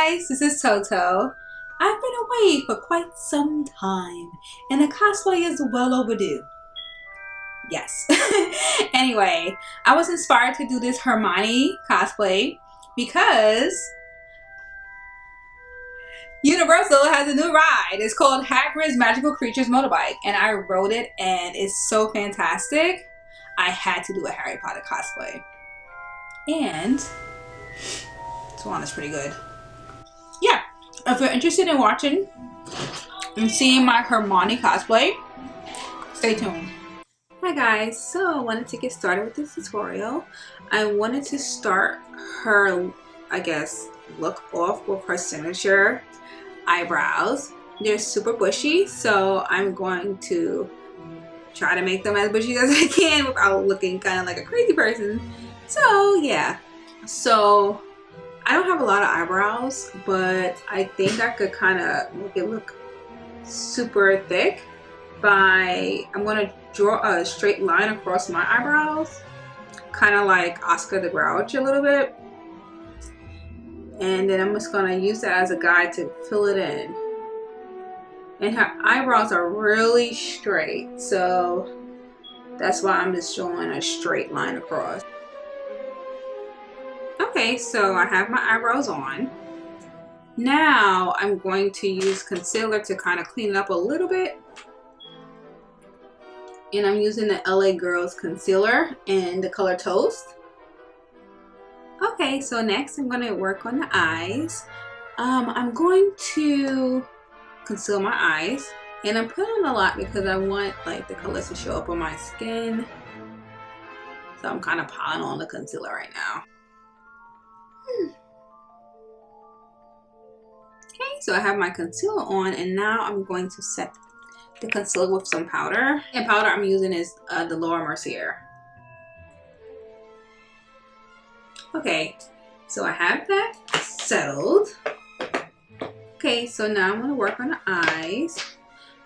guys, this is Toto. I've been away for quite some time and the cosplay is well overdue. Yes. Anyway, I was inspired to do this Hermione cosplay because Universal has a new ride. It's called Hagrid's Magical Creatures Motorbike and I rode it and it's so fantastic. I had to do a Harry Potter cosplay. And Swan is pretty good. Yeah, if you're interested in watching and seeing my Hermione cosplay, stay tuned. Hi guys, so I wanted to get started with this tutorial. I wanted to start her, I guess, look off with her signature eyebrows. They're super bushy, so I'm going to try to make them as bushy as I can without looking kind of like a crazy person. So yeah, so I don't have a lot of eyebrows, but I think I could kind of make it look super thick by, I'm going to draw a straight line across my eyebrows, kind of like Oscar the Grouch a little bit. And then I'm just going to use that as a guide to fill it in. And her eyebrows are really straight, so that's why I'm just drawing a straight line across. Okay, so I have my eyebrows on. Now I'm going to use concealer to kind of clean it up a little bit. And I'm using the LA Girls concealer in the color Toast. Okay, so next I'm going to work on the eyes. I'm going to conceal my eyes. And I'm putting on a lot because I want like the colors to show up on my skin. So I'm kind of piling on the concealer right now. Okay, so I have my concealer on and now I'm going to set the concealer with some powder. And powder I'm using is the Mercier. Okay, so I have that settled. Okay, so now I'm going to work on the eyes.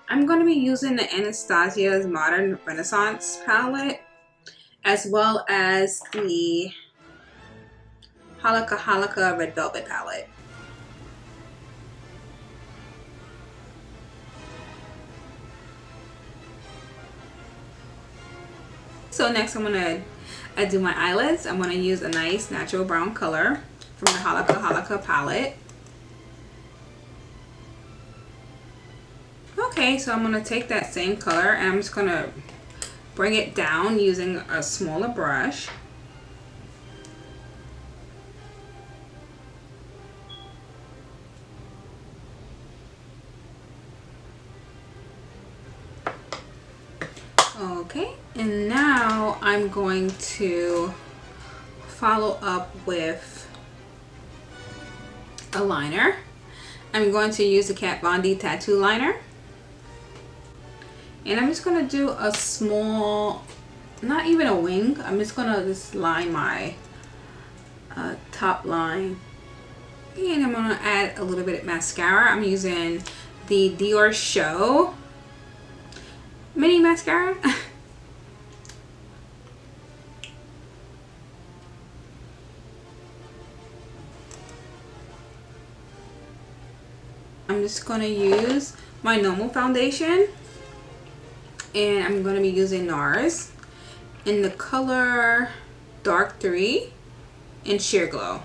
I'm going to be using the Anastasia's Modern Renaissance palette as well as the Holika Red Velvet palette. So next I'm going to do my eyelids. I'm going to use a nice natural brown color from the Holika palette. Okay, so I'm going to take that same color and I'm just going to bring it down using a smaller brush. Okay, and now I'm going to follow up with a liner. I'm going to use the Kat Von D tattoo liner. And I'm just going to do a small, not even a wing, I'm just going to just line my top line. And I'm going to add a little bit of mascara. I'm using the Dior Show mini mascara. I'm just going to use my normal foundation and I'm going to be using Nars in the color Dark 3 in Sheer Glow.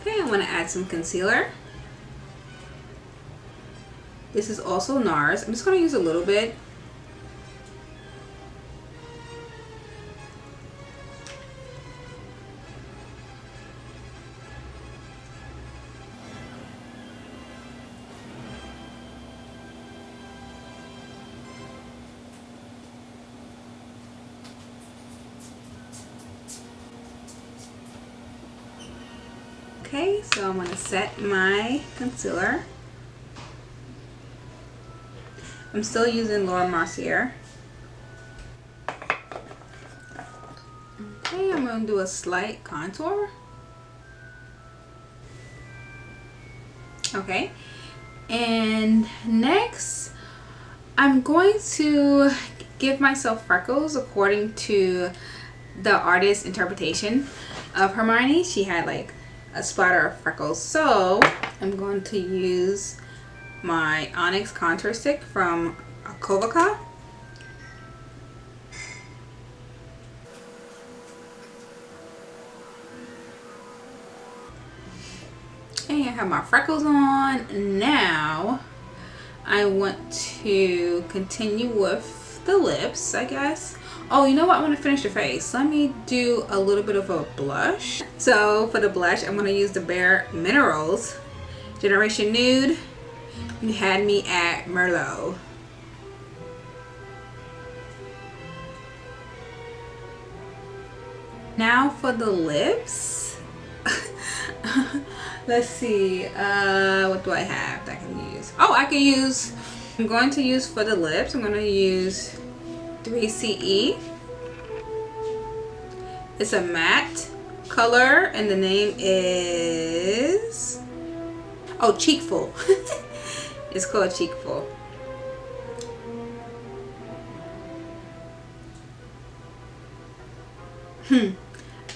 Okay, I'm going to add some concealer. This is also Nars. I'm just going to use a little bit. Okay, so I'm going to set my concealer. I'm still using Mercier. gonna do a slight contour. Okay, and next I'm going to give myself freckles according to the artist's interpretation of Hermione. She had like a splatter of freckles, so I'm going to use my Onyx contour stick from Koyvoca. And I have my freckles on. Now I want to continue with the lips, I guess. Oh, you know what? I want to finish the face. Let me do a little bit of a blush. So for the blush, I'm going to use the Bare Minerals Generation Nude. You had me at Merlot. Now for the lips. Let's see. What do I have that I can use? Oh, I can use. I'm going to use for the lips. I'm going to use 3CE. It's a matte color, and the name is Chicful. It's called Chicful.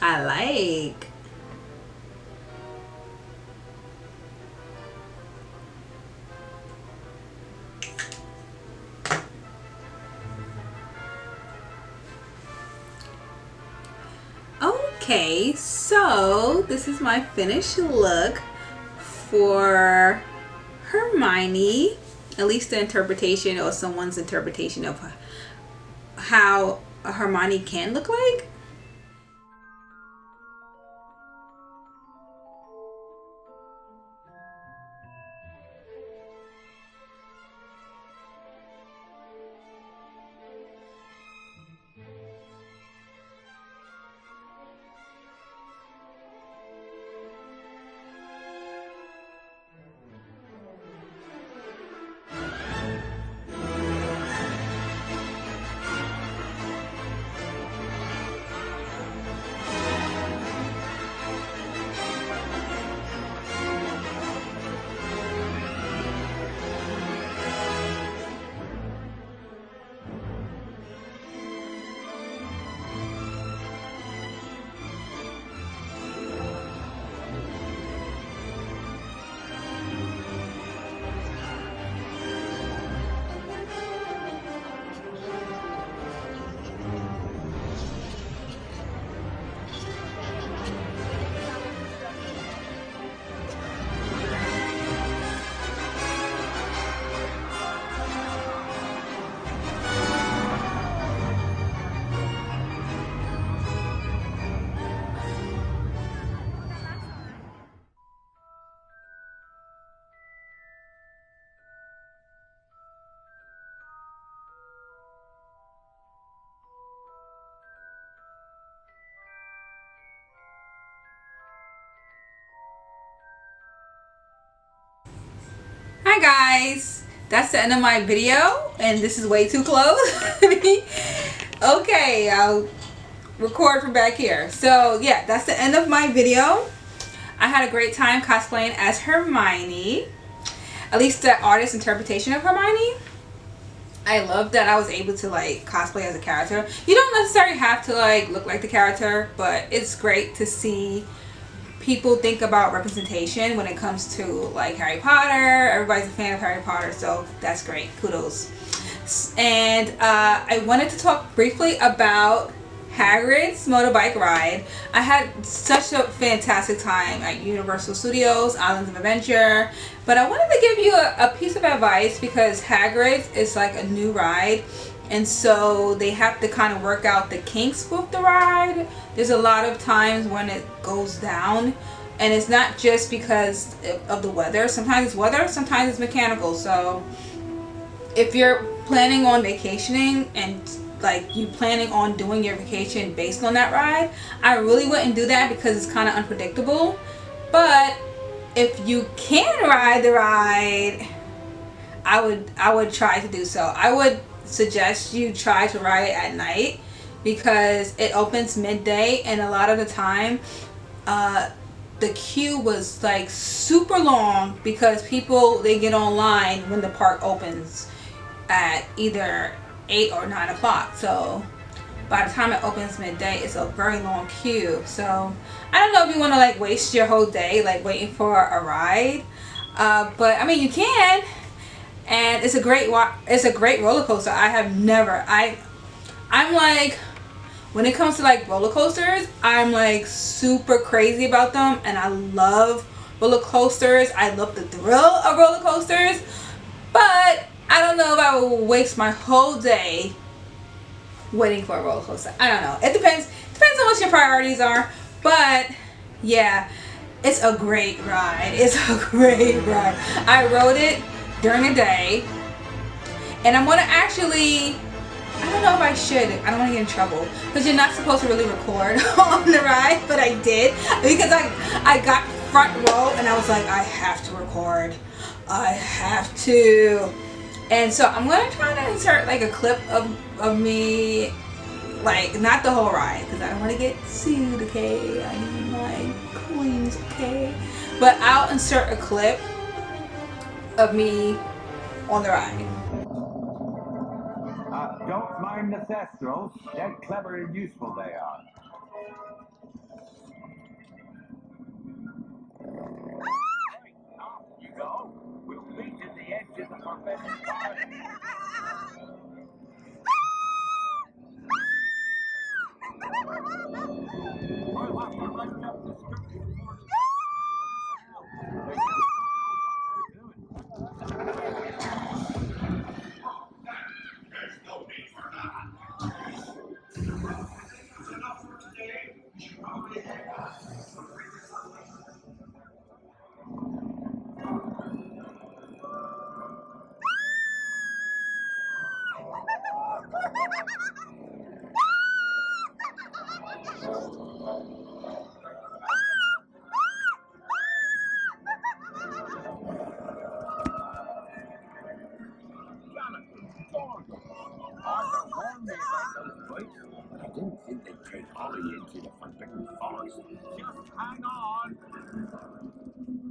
I like. Okay, so this is my finished look for Hermione, at least the interpretation or someone's interpretation of how a Hermione can look like. Hi guys, that's the end of my video, and this is way too close. Okay, I'll record from back here. So yeah, that's the end of my video. I had a great time cosplaying as Hermione, at least the artist's interpretation of Hermione. I love that I was able to like cosplay as a character. You don't necessarily have to like look like the character, but it's great to see people think about representation when it comes to like Harry Potter. Everybody's a fan of Harry Potter, so that's great. Kudos. And I wanted to talk briefly about Hagrid's motorbike ride. I had such a fantastic time at Universal Studios Islands of Adventure, but I wanted to give you a piece of advice because Hagrid's is like a new ride, and so they have to kind of work out the kinks with the ride. There's a lot of times when it goes down, and it's not just because of the weather. Sometimes it's weather, sometimes it's mechanical. So if you're planning on vacationing and like you planning on doing your vacation based on that ride, I really wouldn't do that because it's kind of unpredictable. But if you can ride the ride, I would try to do so. I would suggest you try to ride it at night because it opens midday, and a lot of the time the queue was like super long because people, they get online when the park opens at either 8 or 9 o'clock. So by the time it opens midday, it's a very long queue. So I don't know if you want to like waste your whole day like waiting for a ride, but I mean you can, and it's a great roller coaster. I'm like, when it comes to like roller coasters, I'm like super crazy about them, and I love roller coasters. I love the thrill of roller coasters, but I don't know if I will waste my whole day waiting for a roller coaster. I don't know. It depends on what your priorities are, but yeah, it's a great ride. It's a great ride. I rode it during the day, and I'm gonna actually, I don't know if I should. I don't want to get in trouble because you're not supposed to really record on the ride, but I did because I got front row and I was like, I have to record. I have to. And so I'm going to try to insert like a clip of me, like not the whole ride because I don't want to get sued, okay? I need my coins, okay? But I'll insert a clip of me on the ride. Don't mind the thestrals. They're clever and useful, they are. Right, off you go. We'll meet at the edge of the forbidden forest. I'll have to run up the street before the they just don't know what they're doing. There's no need for that. That's enough for today. You should probably head back. I didn't think they'd take Ollie into the forbidden forest. Just hang on.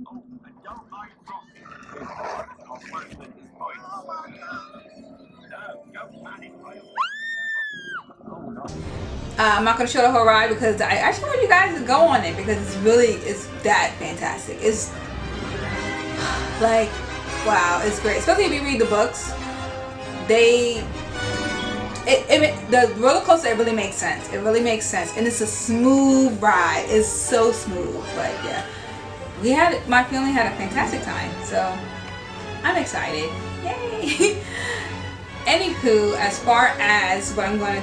Oh, and don't mind Frosty. His no worse than his voice. No, don't panic, oh no. I'm not gonna show the whole ride because I actually want you guys to go on it because it's that fantastic. It's like, wow, it's great. Especially if you read the books. The roller coaster, it really makes sense. It really makes sense, and it's a smooth ride. It's so smooth. But yeah, my family had a fantastic time, so I'm excited. Yay! Anywho, as far as what I'm going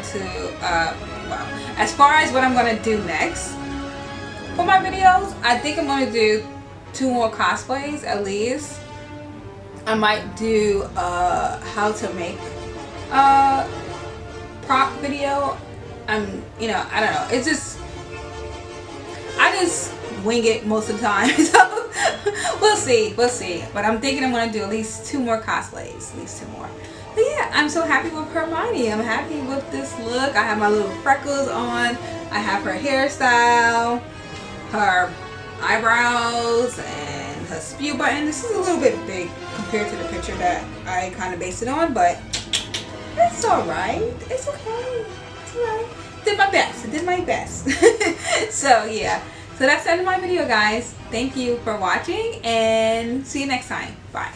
to do next for my videos, I think I'm going to do 2 more cosplays at least. I might do how to make prop video. I don't know, it's just, I just wing it most of the time. So we'll see, but I'm thinking I'm gonna do at least 2 more cosplays, at least 2 more. But yeah, I'm so happy with Hermione. I'm happy with this look. I have my little freckles on, I have her hairstyle, her eyebrows, and her spew button. This is a little bit big compared to the picture that I kind of based it on, but it's alright. It's okay. It's alright. Did my best. I did my best. So yeah. So that's the end of my video, guys. Thank you for watching, and see you next time. Bye.